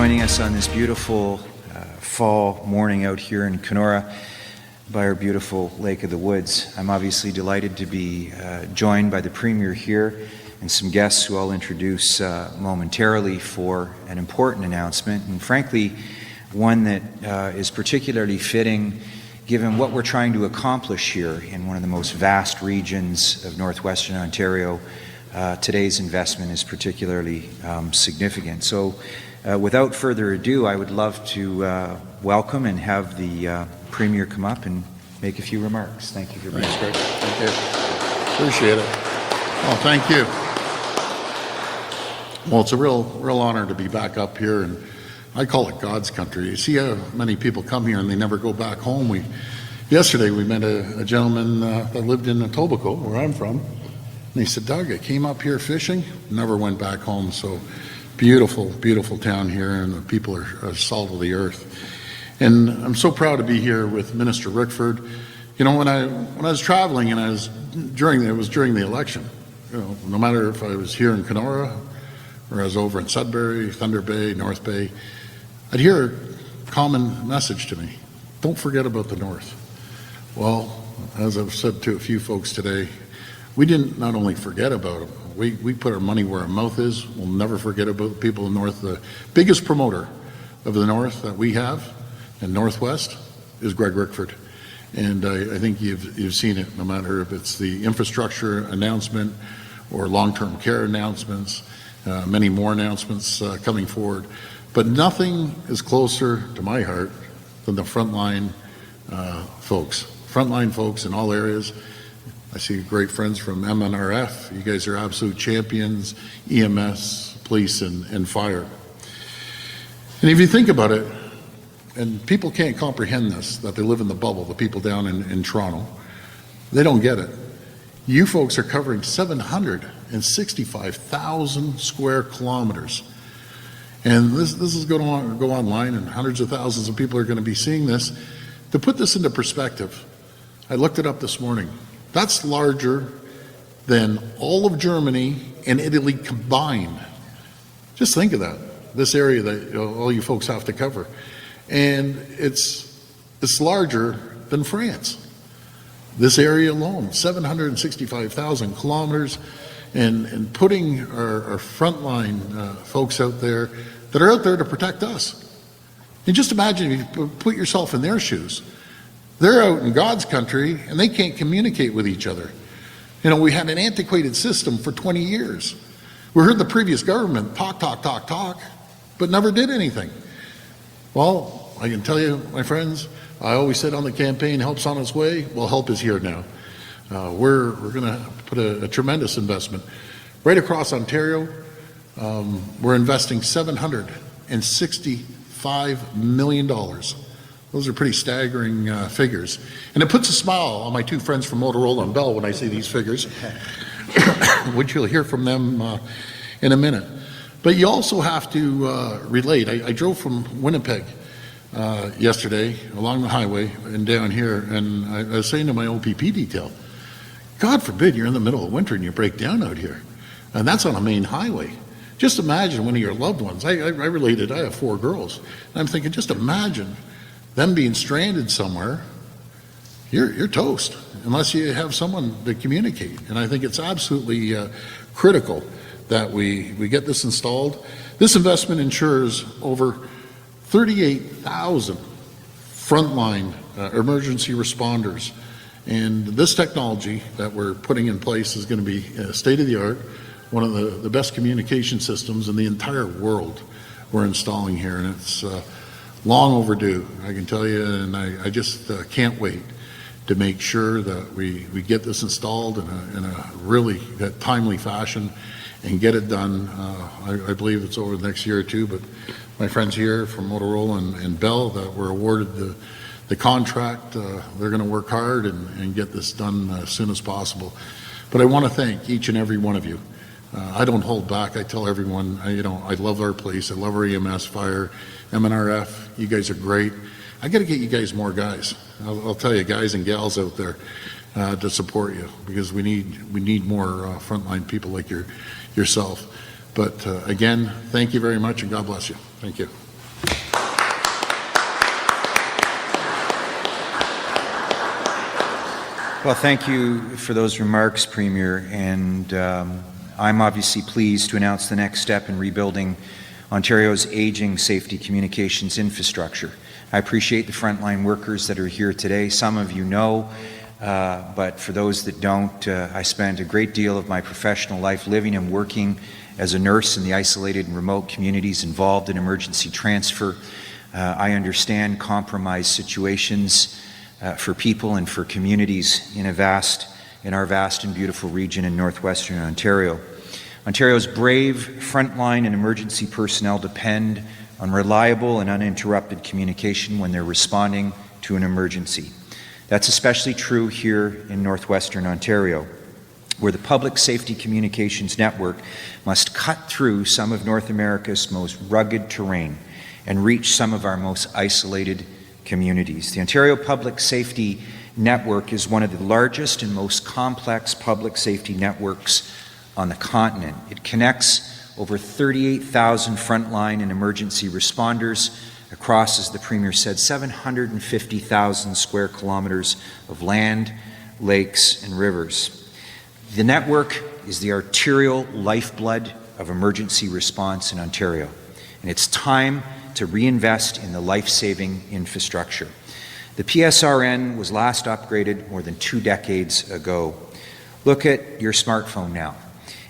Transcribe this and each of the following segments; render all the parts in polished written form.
joining us on this beautiful fall morning out here in Kenora by our beautiful Lake of the Woods. I'm obviously delighted to be joined by the Premier here and some guests who I'll introduce momentarily for an important announcement, and frankly, one that is particularly fitting given what we're trying to accomplish here in one of the most vast regions of northwestern Ontario. Today's investment is particularly significant. So without further ado, I would love to welcome and have the Premier come up and make a few remarks. Thank you for being here. Thank you. Appreciate it. Well, thank you. Well, it's a real honor to be back up here, and I call it God's country. You see how many people come here and they never go back home. Yesterday we met a gentleman that lived in Etobicoke, where I'm from, and he said, "Doug, I came up here fishing, never went back home." So beautiful, beautiful town here, and the people are salt of the earth. And I'm so proud to be here with Minister Rickford. You know, when I was traveling, and it was during the election, you know, no matter if I was here in Kenora or I was over in Sudbury, Thunder Bay, North Bay, I'd hear a common message to me: don't forget about the North. Well, as I've said to a few folks today, we didn't not only forget about them, we put our money where our mouth is. We'll never forget about the people in the North. The biggest promoter of the North that we have in Northwest is Greg Rickford. And I think you've seen it, no matter if it's the infrastructure announcement or long-term care announcements, many more announcements coming forward. But nothing is closer to my heart than the frontline folks. Frontline folks in all areas. I see great friends from MNRF. You guys are absolute champions, EMS, police, and fire. And if you think about it, and people can't comprehend this, that they live in the bubble, the people down in Toronto, they don't get it. You folks are covering 765,000 square kilometers. And this is going to go online, and hundreds of thousands of people are going to be seeing this. To put this into perspective, I looked it up this morning. That's larger than all of Germany and Italy combined. Just think of that, this area that all you folks have to cover. And it's larger than France. This area alone, 765,000 kilometers, and putting our frontline folks out there that are out there to protect us. And just imagine if you put yourself in their shoes. They're out in God's country and they can't communicate with each other. You know, we had an antiquated system for 20 years. We heard the previous government talk, but never did anything. Well, I can tell you, my friends, I always said on the campaign, help's on its way. Well, help is here now. We're going to put a tremendous investment right across Ontario. We're investing $765 million. Those are pretty staggering figures. And it puts a smile on my two friends from Motorola and Bell when I see these figures, which you'll hear from them in a minute. But you also have to relate. I drove from Winnipeg yesterday along the highway and down here, and I was saying to my OPP detail, God forbid you're in the middle of winter and you break down out here. And that's on a main highway. Just imagine one of your loved ones. I related, I have 4 girls. And I'm thinking, just imagine them being stranded somewhere. You're toast unless you have someone to communicate. And I think it's absolutely critical that we get this installed. This investment ensures over 38,000 frontline emergency responders. And this technology that we're putting in place is going to be state-of-the-art, one of the best communication systems in the entire world we're installing here. And it's long overdue, I can tell you, and I just can't wait to make sure that we get this installed in a really timely fashion and get it done. I believe it's over the next year or two, but my friends here from Motorola and Bell that were awarded the contract, they're going to work hard and get this done as soon as possible. But I want to thank each and every one of you. I don't hold back. I tell everyone, I love our police. I love our EMS, fire, MNRF. You guys are great. I got to get you guys more guys. I'll tell you, guys and gals out there, to support you, because we need more frontline people like yourself. But again, thank you very much, and God bless you. Thank you. Well, thank you for those remarks, Premier, and I'm obviously pleased to announce the next step in rebuilding Ontario's aging safety communications infrastructure. I appreciate the frontline workers that are here today. Some of you know, but for those that don't, I spent a great deal of my professional life living and working as a nurse in the isolated and remote communities involved in emergency transfer. I understand compromised situations for people and for communities in our vast and beautiful region in northwestern Ontario. Ontario's brave frontline and emergency personnel depend on reliable and uninterrupted communication when they're responding to an emergency. That's especially true here in northwestern Ontario, where the public safety communications network must cut through some of North America's most rugged terrain and reach some of our most isolated communities. The Ontario Public Safety Network is one of the largest and most complex public safety networks on the continent. It connects over 38,000 frontline and emergency responders across, as the Premier said, 750,000 square kilometers of land, lakes, and rivers. The network is the arterial lifeblood of emergency response in Ontario, and it's time to reinvest in the life-saving infrastructure. The PSRN was last upgraded more than 2 decades ago. Look at your smartphone now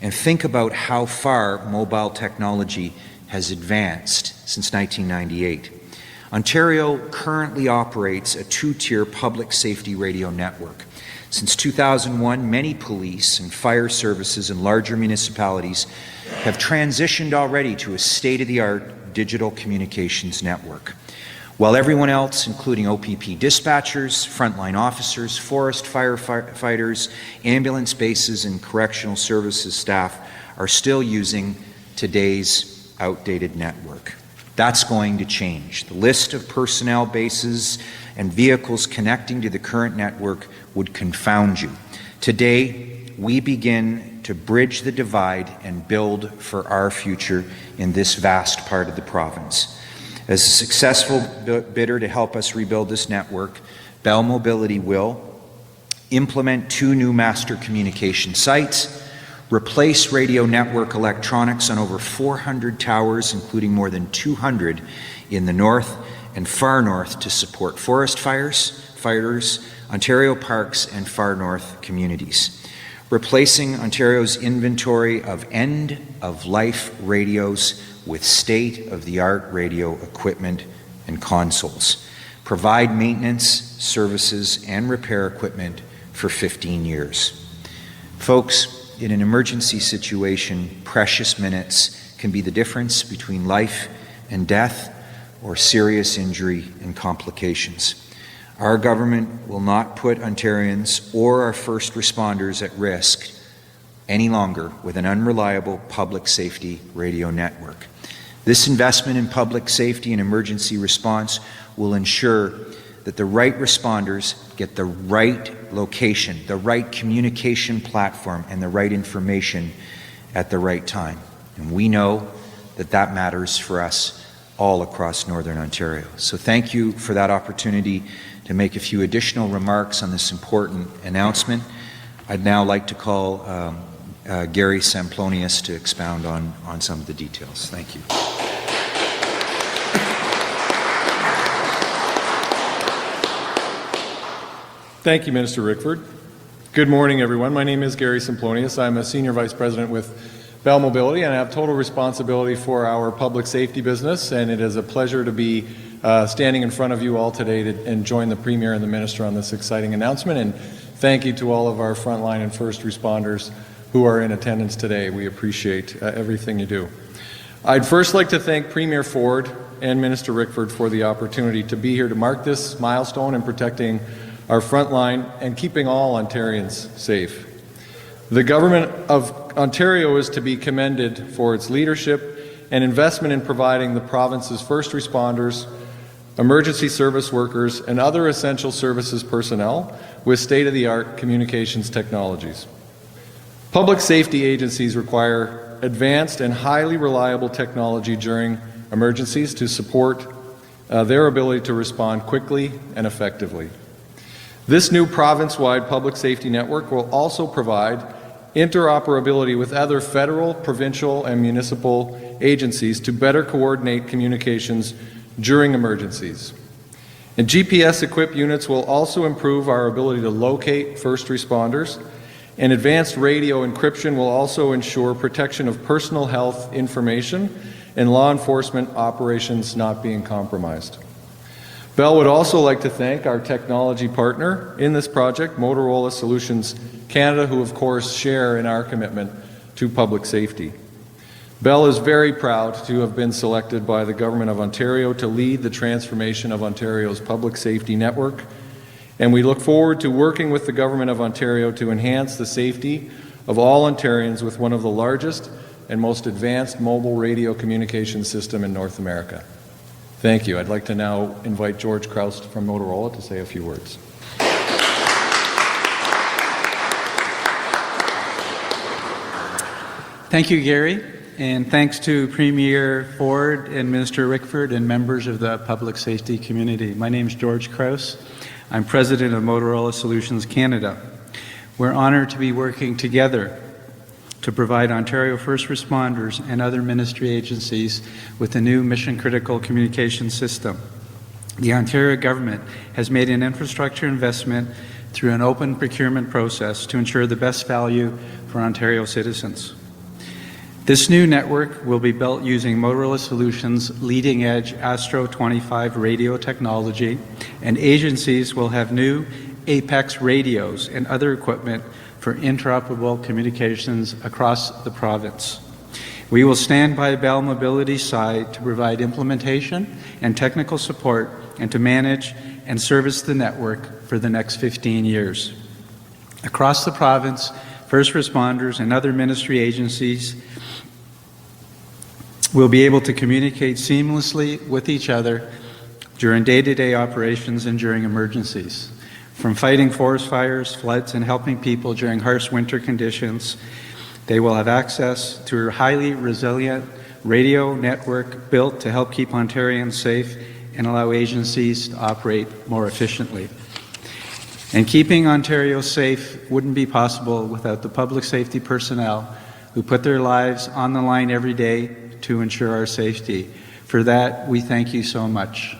and think about how far mobile technology has advanced since 1998. Ontario currently operates a 2-tier public safety radio network. Since 2001, many police and fire services in larger municipalities have transitioned already to a state-of-the-art digital communications network. While everyone else, including OPP dispatchers, frontline officers, forest firefighters, ambulance bases, and correctional services staff are still using today's outdated network. That's going to change. The list of personnel bases and vehicles connecting to the current network would confound you. Today, we begin to bridge the divide and build for our future in this vast part of the province. As a successful bidder to help us rebuild this network, Bell Mobility will implement 2 new master communication sites, replace radio network electronics on over 400 towers, including more than 200 in the north and far north to support forest fires, Ontario parks, and far north communities. Replacing Ontario's inventory of end-of-life radios with state-of-the-art radio equipment and consoles. Provide maintenance, services, and repair equipment for 15 years. Folks, in an emergency situation, precious minutes can be the difference between life and death or serious injury and complications. Our government will not put Ontarians or our first responders at risk any longer with an unreliable public safety radio network. This investment in public safety and emergency response will ensure that the right responders get the right location, the right communication platform, and the right information at the right time. And we know that that matters for us all across Northern Ontario. So thank you for that opportunity to make a few additional remarks on this important announcement. I'd now like to call Gary Samplonius to expound on some of the details. Thank you. Thank you, Minister Rickford. Good morning, everyone. My name is Gary Samplonius. I'm a Senior Vice President with Bell Mobility, and I have total responsibility for our public safety business, and it is a pleasure to be standing in front of you all today and join the Premier and the Minister on this exciting announcement. And thank you to all of our frontline and first responders who are in attendance today. We appreciate everything you do. I'd first like to thank Premier Ford and Minister Rickford for the opportunity to be here to mark this milestone in protecting our frontline and keeping all Ontarians safe. The Government of Ontario is to be commended for its leadership and investment in providing the province's first responders, emergency service workers, and other essential services personnel with state-of-the-art communications technologies. Public safety agencies require advanced and highly reliable technology during emergencies to support their ability to respond quickly and effectively. This new province-wide public safety network will also provide interoperability with other federal, provincial, and municipal agencies to better coordinate communications during emergencies. And GPS-equipped units will also improve our ability to locate first responders, and advanced radio encryption will also ensure protection of personal health information and law enforcement operations not being compromised. Bell would also like to thank our technology partner in this project, Motorola Solutions Canada, who of course share in our commitment to public safety. Bell is very proud to have been selected by the Government of Ontario to lead the transformation of Ontario's public safety network, and we look forward to working with the Government of Ontario to enhance the safety of all Ontarians with one of the largest and most advanced mobile radio communication system in North America. Thank you. I'd like to now invite George Krause from Motorola to say a few words. Thank you, Gary, and thanks to Premier Ford and Minister Rickford and members of the public safety community. My name is George Krause. I'm president of Motorola Solutions Canada. We're honored to be working together to provide Ontario first responders and other ministry agencies with a new mission-critical communication system. The Ontario government has made an infrastructure investment through an open procurement process to ensure the best value for Ontario citizens. This new network will be built using Motorola Solutions' leading-edge Astro 25 radio technology, and agencies will have new Apex radios and other equipment for interoperable communications across the province. We will stand by Bell Mobility's side to provide implementation and technical support and to manage and service the network for the next 15 years. Across the province, first responders and other ministry agencies will be able to communicate seamlessly with each other during day-to-day operations and during emergencies. From fighting forest fires, floods, and helping people during harsh winter conditions, they will have access to a highly resilient radio network built to help keep Ontarians safe and allow agencies to operate more efficiently. And keeping Ontario safe wouldn't be possible without the public safety personnel who put their lives on the line every day to ensure our safety. For that, we thank you so much.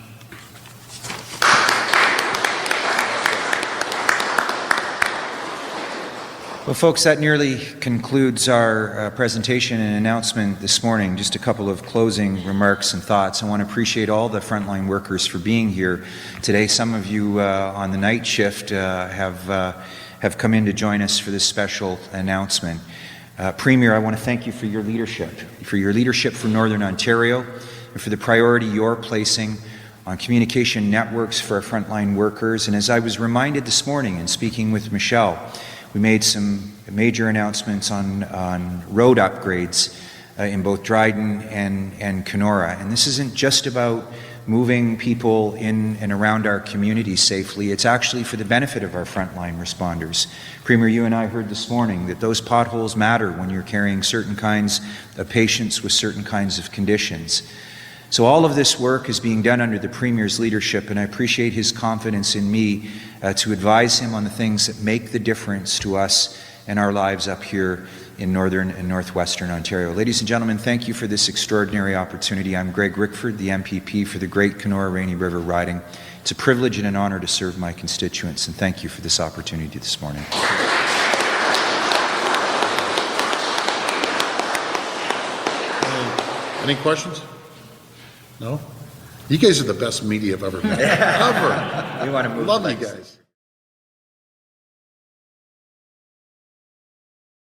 Well, folks, that nearly concludes our presentation and announcement this morning. Just a couple of closing remarks and thoughts. I want to appreciate all the frontline workers for being here today. Some of you on the night shift have come in to join us for this special announcement. Premier, I want to thank you for your leadership for Northern Ontario, and for the priority you're placing on communication networks for our frontline workers. And as I was reminded this morning in speaking with Michelle, we made some major announcements on road upgrades in both Dryden and Kenora. And this isn't just about moving people in and around our community safely. It's actually for the benefit of our frontline responders. Premier, you and I heard this morning that those potholes matter when you're carrying certain kinds of patients with certain kinds of conditions. So all of this work is being done under the Premier's leadership, and I appreciate his confidence in me to advise him on the things that make the difference to us and our lives up here in Northern and Northwestern Ontario. Ladies and gentlemen, thank you for this extraordinary opportunity. I'm Greg Rickford, the MPP for the Great Kenora Rainy River riding. It's a privilege and an honor to serve my constituents, and thank you for this opportunity this morning. Any questions? No? You guys are the best media I've ever met. Ever. We want to move. Love you guys.